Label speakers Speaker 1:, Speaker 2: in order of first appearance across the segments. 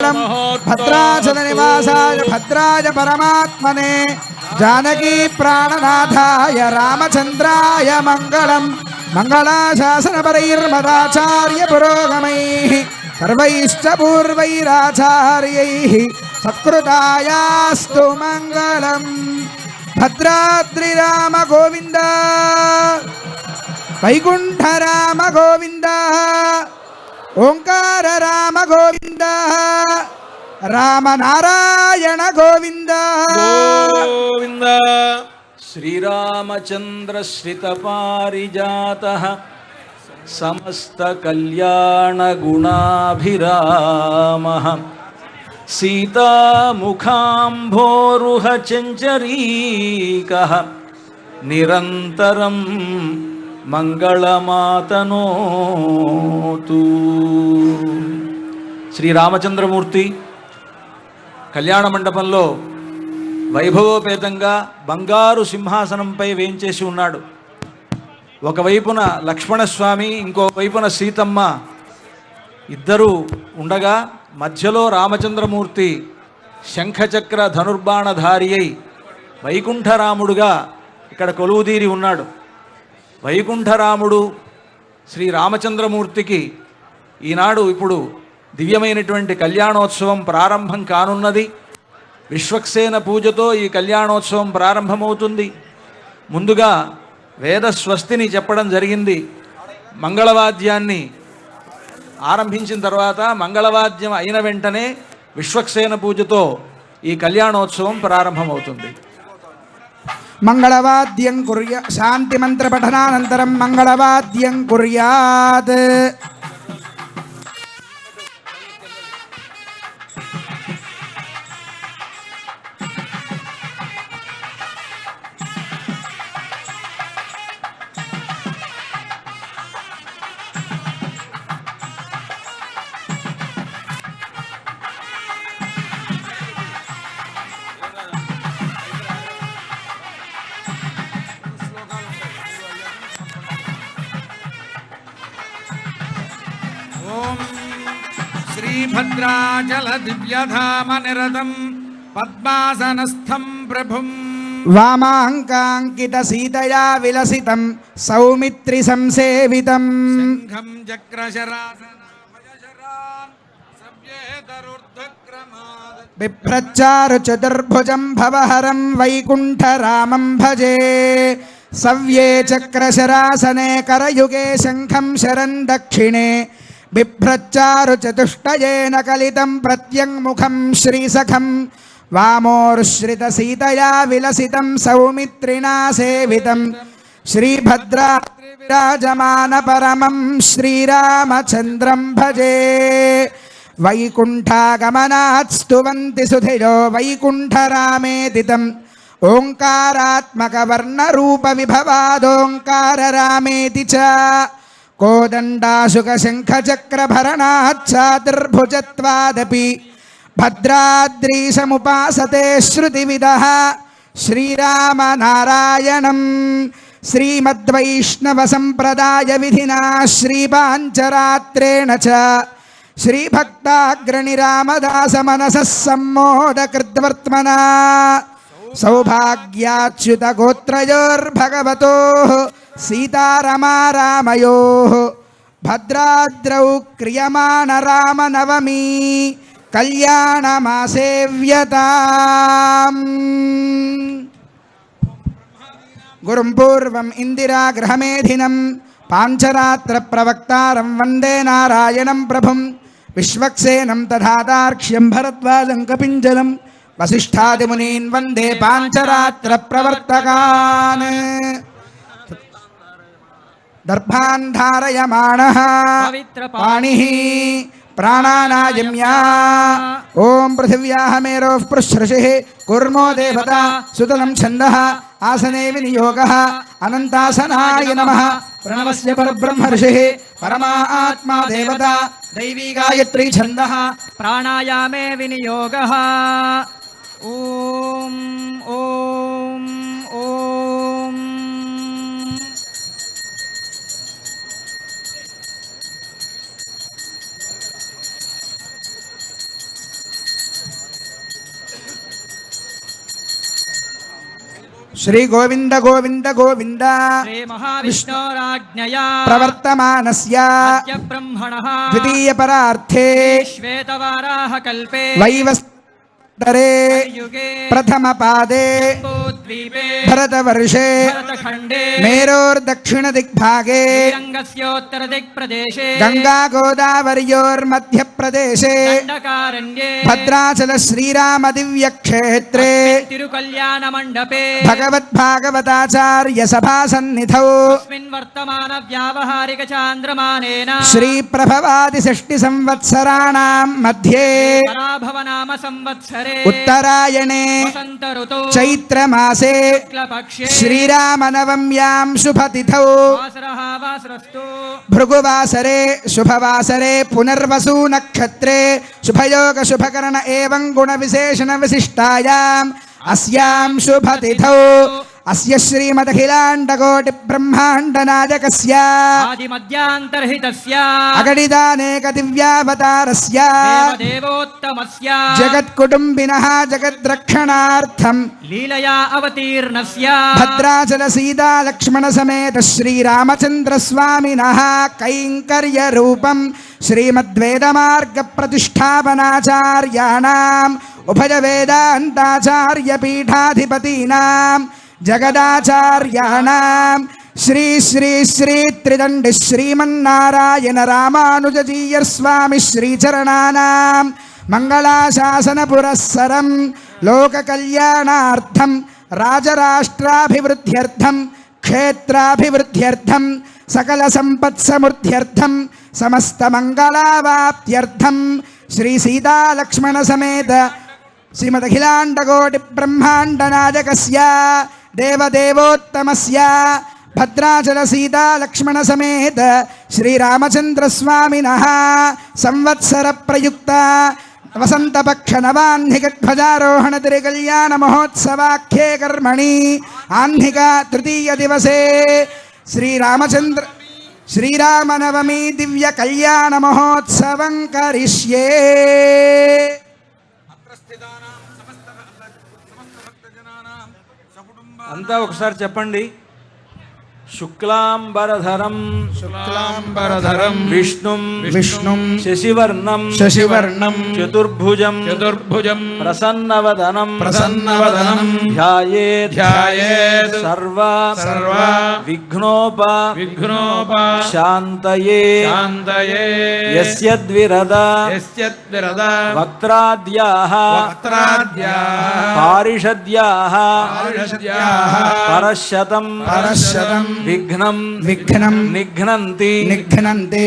Speaker 1: भद्राचल निवासाय भद्राय परमात्मने जानकी प्राणनाथाय रामचंद्राय मंगलम मंगलाशासन परैर्मदाचार्य पुरोगमैः सर्वैश्च पूर्वैराचार्यैः सत्कृतायास्तु मंगलम। भद्राद्रि राम गोविंद वैकुंठ राम गोविंद ओंकार राम गोविंद राम नारायण गोविंद
Speaker 2: गोविंद। श्रीरामचंद्र श्रित पारिजातः समस्त कल्याण गुणाभिरामः सीता मुखाम्भोरुह चंचरीकः निरंतरं మంగళమాతనోతు। శ్రీరామచంద్రమూర్తి కళ్యాణ మండపంలో వైభవోపేతంగా బంగారు సింహాసనంపై వేంచేసి ఉన్నాడు. ఒకవైపున లక్ష్మణస్వామి, ఇంకోవైపున సీతమ్మ ఇద్దరూ ఉండగా మధ్యలో రామచంద్రమూర్తి శంఖచక్ర ధనుర్బాణధారి అయి వైకుంఠరాముడుగా ఇక్కడ కొలువుదీరి ఉన్నాడు. వైకుంఠరాముడు శ్రీ రామచంద్రమూర్తికి ఈనాడు ఇప్పుడు దివ్యమైనటువంటి కళ్యాణోత్సవం ప్రారంభం కానున్నది. విశ్వక్సేన పూజతో ఈ కళ్యాణోత్సవం ప్రారంభమవుతుంది. ముందుగా వేద స్వస్తిని చెప్పడం జరిగింది. మంగళవాద్యాన్ని ఆరంభించిన తర్వాత మంగళవాద్యం అయిన వెంటనే విశ్వక్సేన పూజతో ఈ కళ్యాణోత్సవం ప్రారంభమవుతుంది.
Speaker 1: मंगलवाद्यं कुर्या शांति मंत्र पठनानन्तरं मंगलवाद्यं कुर्यात्।
Speaker 3: ओम श्रीभद्राचल दिव्यधाम निरतं पद्मासनस्थं प्रभुं
Speaker 1: वामाङ्काङ्कित सीतया विलसितं सौमित्रि संसेवितं
Speaker 3: शङ्खं चक्रशरासनाभयशरान् सव्येतरुर्ध्वक्रमात्
Speaker 1: बिभ्रच्चारु चतुर्भुजं भवहरं वैकुण्ठरामं भजे। सव्ये चक्रशरासने करयुगे शङ्खं शरं दक्षिणे बिभ्रच्चारु चतुष्टयेन कलितं प्रत्यङ्मुखं श्रीसखं वामोरुश्रित सीतया विलसितं सौमित्रिणा सेवितं श्रीभद्रा विराजमान परमं श्रीरामचन्द्रं भजे। वैकुण्ठागमनात् स्तुवन्ति सुधियो वैकुण्ठरामेदितं ओङ्कारात्मकवर्णरूपविभवादोङ्काररामेति च कोदण्डाशुकशङ्खचक्रभरणाच्चातुर्भुजत्वादपि भद्राद्रीशमुपासते श्रुतिविदः श्रीरामनारायणं श्रीमद्वैष्णवसम्प्रदायविधिना श्रीपाञ्चरात्रेण च श्रीभक्ताग्रणिरामदासमनसः सम्मोदकृद्वर्त्मना सौभाग्याच्युतगोत्रयोर्भगवतोः सीतारमारामयोः भद्राद्रौ क्रियमाण रामनवमी कल्याणमासेव्यताम्। गुरुं पूर्वम् इन्दिरागृहमेधिनं पाञ्चरात्र प्रवक्तारं वन्दे नारायणं प्रभुं विश्वक्सेनं तथातार्क्ष्यं भरद्वाजं कपिञ्जलं वसिष्ठादिमुनीन् वन्दे पाञ्चरात्र प्रवर्तकान्। दर्भान् धारयमाणः पाणिः प्राणानायम्या ओम पृथिव्याः मेरोः पृश्रषिः कूर्मो देवता सुतलं छन्दः आसने विनियोगः अनन्तासनाय नमः प्रणवस्य परब्रह्म ऋषिः परमा आत्मा देवता दैवी गायत्री छन्दः
Speaker 4: प्राणायामे विनियोगः ओम ओम ओम।
Speaker 1: శ్రీ గోవింద గోవింద గోవింద
Speaker 4: శ్రీ మహావిష్ణోరాజ్ఞయా
Speaker 1: ప్రవర్తమానస్య
Speaker 4: అద్య బ్రహ్మణః
Speaker 1: ద్వితీయ పరార్థే
Speaker 4: శ్వేతవారాహ కల్పే
Speaker 1: వైవస్వతరే
Speaker 4: యుగే
Speaker 1: ప్రథమ పాదే
Speaker 4: ద్వీపే
Speaker 1: భరతవర్షే
Speaker 4: భరతఖండే
Speaker 1: మేరోర్దక్షిణ దిగ్భాగే
Speaker 4: శ్రీరంగస్యోత్తర దిక్ప్రదేశే
Speaker 1: గంగా గోదావర్యోర్మధ్య ప్రదేశే
Speaker 4: దండకారణ్యే
Speaker 1: భద్రాచల శ్రీరామ దివ్యక్షేత్రే
Speaker 4: తిరుకల్యాణ మండపే
Speaker 1: భగవద్భాగవతాచార్య సభాసన్నిధౌ
Speaker 4: తస్మిన్ వర్తమాన వ్యావహారిక చాంద్రమానేన
Speaker 1: శ్రీ ప్రభవాది షష్టి సంవత్సరాణాం మధ్యే
Speaker 4: పరాభవ నామ సంవత్సరే
Speaker 1: ఉత్తరాయణే
Speaker 4: వసంత ఋతౌ
Speaker 1: చైత్రమాసే
Speaker 4: శుక్లపక్షే
Speaker 1: శ్రీరామనవమ్యాం శుభతిథౌ
Speaker 4: వాసరః వాసరస్తు
Speaker 1: భృగువాసరే శుభవాసరే పునర్వసు నక్షత్రే శుభయోగ శుభకరణ ఏవం గుణ విశేషణ విశిష్టాయాం అస్యాం శుభతిథౌ అస్య శ్రీమదఖిలాండకోటి బ్రహ్మాండ నాయకస్య
Speaker 4: ఆదిమధ్యాంతర్హితస్య
Speaker 1: అగడిదానేక దివ్యావతారస్య
Speaker 4: దేవదేవోత్తమస్య
Speaker 1: జగత్కుటుంబినః జగద్రక్షణార్థం
Speaker 4: లీలయా అవతీర్ణస్య
Speaker 1: భద్రాచల సీతా లక్ష్మణ సమేత శ్రీరామచంద్ర స్వామినః కైంకర్య రూపం శ్రీమద్వేదమార్గ ప్రతిష్టాపనాచార్యాణాం ఉభయ వేదాంతాచార్య పీఠాధిపతీనాం జగదాచార్యాణాం శ్రీ శ్రీ శ్రీ త్రిదండి శ్రీమన్నారాయణ రామానుజీయర్ స్వామి శ్రీచరణానాం మంగళాశాసన పురస్సరం లోక కళ్యాణార్థం రాజరాష్ట్రాభివృద్ధ్యర్థం క్షేత్రాభివృద్ధ్యర్థం సకల సంపత్సమృద్ధ్యర్థం సమస్త మంగళావాప్త్యర్థం శ్రీ సీతాలక్ష్మణ సమేత శ్రీమదఖిలాండకోటి బ్రహ్మాండ నాయకస్య దేవదేవోత్తమస్య భద్రాచల సీతా లక్ష్మణ సమేత శ్రీరామచంద్ర స్వామినః సంవత్సర ప్రయుక్త వసంతపక్ష నవాహ్నిక ధ్వజారోహణ తిరుకల్యాణ మహోత్సవాఖ్యే కర్మణి ఆహ్నిక తృతీయ దివసే శ్రీరామచంద్ర శ్రీరామనవమి దివ్య కళ్యాణ మహోత్సవం కరిష్యే.
Speaker 2: అంతా ఒకసారి చెప్పండి. శుక్లాంబరధరం
Speaker 3: శుక్లాంబరధరం
Speaker 2: విష్ణుం
Speaker 1: విష్ణుం
Speaker 2: శశివర్ణం
Speaker 1: శశివర్ణం
Speaker 2: చతుర్భుజం
Speaker 3: చతుర్భుజం
Speaker 2: ప్రసన్నవదనం
Speaker 3: ప్రసన్నవదనం
Speaker 2: ధ్యాయేత్
Speaker 3: ధ్యాయేత్
Speaker 2: సర్వ
Speaker 3: సర్వ
Speaker 2: విఘ్నోప శాంతయే
Speaker 3: శాంతయే
Speaker 2: యస్యద్విరద
Speaker 3: యస్యద్విరద
Speaker 2: వక్త్రాద్యాః పారిషద్యాః పరశతం విఘ్నం నిఘ్నంతి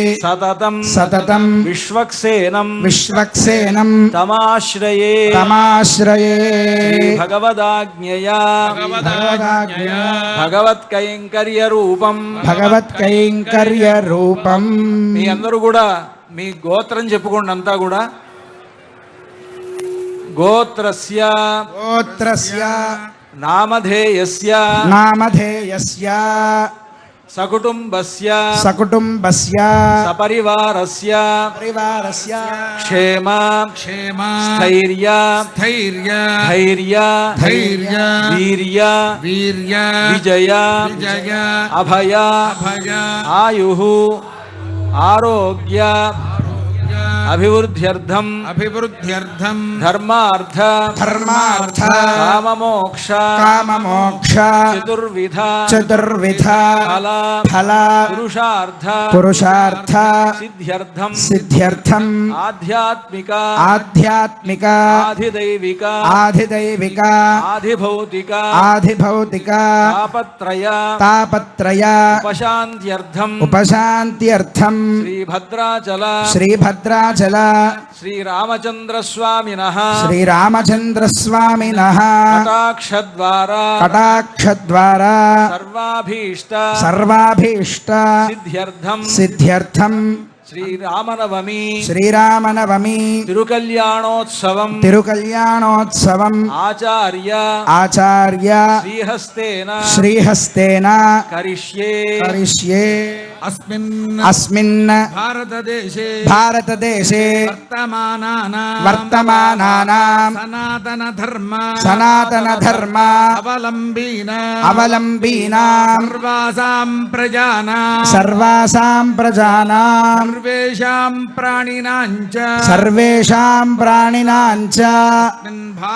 Speaker 2: సతతం విశ్వక్సేనం తమాశ్రయే భగవదాజ్ఞయా భగవత్కైంకర్య రూపం. మీ అందరూ కూడా మీ గోత్రం చెప్పుకోండి. అంతా కూడా గోత్రస్య నామధేయస్య సకుటుంబస్య సపరివారస్య క్షేమ స్థైర్య ధైర్య వీర్య విజయ అభయ ఆయుః ఆరోగ్య అభివృద్ధ్యర్థం ధర్మార్థ కామమోక్ష చతుర్విధ ఫల పురుషార్థ సిద్ధ్యర్థం ఆధ్యాత్మిక ఆధిదైవిక ఆధిభౌతిక తాపత్రయ ఉపశాంత్యర్థం శ్రీభద్రాచల శ్రీరామచంద్ర స్వామినః కటాక్షద్వారా సర్వాభీష్ట సిద్ధ్యర్థం శ్రీరామనవమి తిరుకల్యాణోత్సవం ఆచార్య శ్రీహస్తేన కరిష్యే.
Speaker 3: అస్మిన్
Speaker 1: అస్మిన్
Speaker 3: భారతదేశే
Speaker 1: భారతదేశే
Speaker 3: వర్తమానానాం సనాతన ధర్మ అవలంబీనాం సర్వాసాం ప్రజానాం సర్వేషాం ప్రాణినాం చ